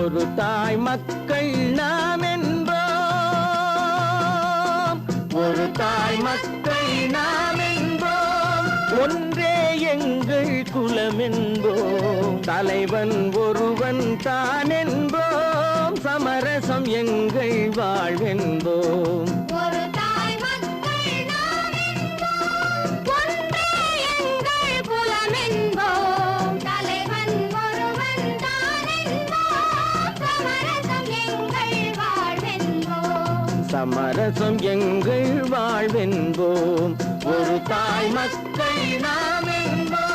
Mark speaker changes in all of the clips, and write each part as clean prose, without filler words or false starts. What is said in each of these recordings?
Speaker 1: ஒரு தாய் மக்கள் நாம் என்போம், ஒரு தாய் மக்கள் நாம் என்போம், ஒன்றே எங்கள் குலம் என்போம், தலைவன் ஒருவன் தான் என்போம், சமரசம் எங்கள் வாழ்வென்போம். சமரசம் எங்கள் வாழ்வென்போம், ஒரு தாய் மக்கள் நாம் என்போம்.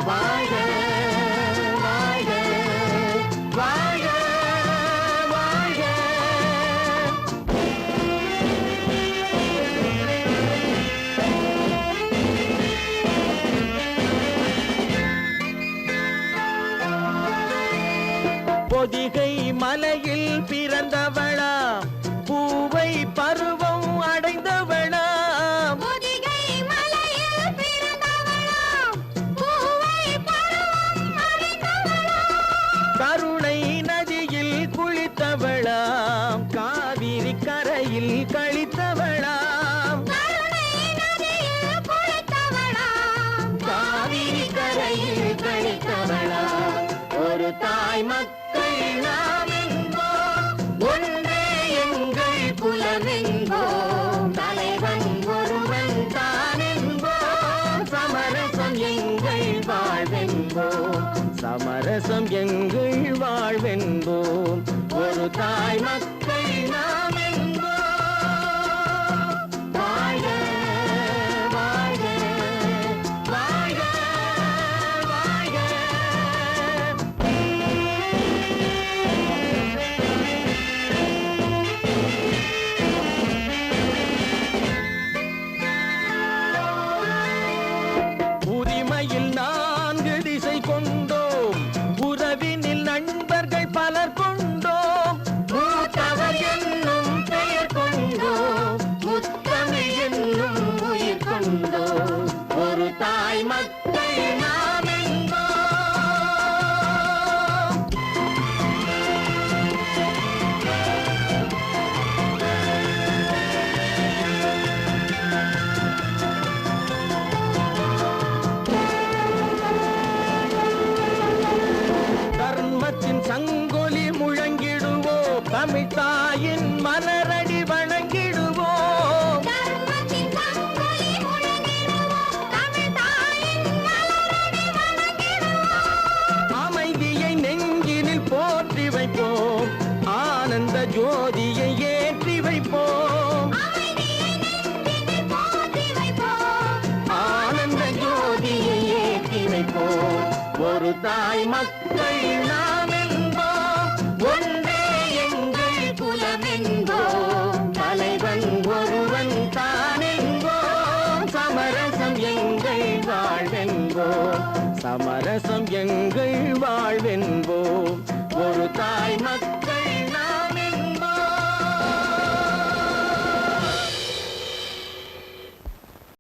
Speaker 1: வாழ்க வாழ்க வாழ்க வாழ்க. பொதிகை மலையில் பிறந்தவளா, பூவை பருவம் அடைந்தவளா,
Speaker 2: பொதிகை மலையில் பிறந்தவளா, பூவை பருவம் அடைந்தவளா,
Speaker 1: கருணை நதியில் குளித்தவளா, காவிரி கரையில் கழித்தவளா,
Speaker 2: கருணை நதியில் குளித்தவளா,
Speaker 1: காவிரி கரையில் கழித்தவளா, ஒரு தாய் மக்கள் நாம் என்போம், ஒன்றே எங்கள் குலம் என்போம், தலைவன் ஒருவன் தான் என்போம், சமரசம் எங்கள் வாழ்வென்போம், சமரசம் எங்கள் வாழ்வென்போம், ஒரு தாய் மக்கள் நாம் என்போம். வாழ்க வாழ்க வாழ்க வாழ்க. உரிமையில் 4 திசை கொண்டோம், உறவினில் நண்பர்கள் பலர் கொண்டோம், மூத்தவர் என்னும் பெயர் கொண்டோம், முத்தமிழ் என்னும் உயிர் கொண்டோம், ஒரு தாய் மக்கள் நாம் என்போம். தர்மத்தின் சங்கொலி முழங்கிடுவோம், தமிழ் தாயின் மலரடி வணங்கிடுவோம்,
Speaker 2: தர்மத்தின் சங்கொலி முழங்கிடுவோம், தமிழ் தாயின் மலரடி வணங்கிடுவோம்,
Speaker 1: அமைதியை நெஞ்சினில் போற்றி வைப்போம், ஆனந்த ஜோதியை ஏற்றி வைப்போம்,
Speaker 2: அமைதியை நெஞ்சினில் போற்றி வைப்போம்,
Speaker 1: ஆனந்த ஜோதியை ஏற்றி வைப்போம், ஒரு தாய் மக்கள் நாம் என்போம், ஒன்றே எங்கள் குலம் என்போம், தலைவன் ஒருவன் தான் என்போம், சமரசம் எங்கள் வாழ்வென்போம், சமரசம் எங்கள் வாழ்வென்போம், ஒரு தாய் மக்கள்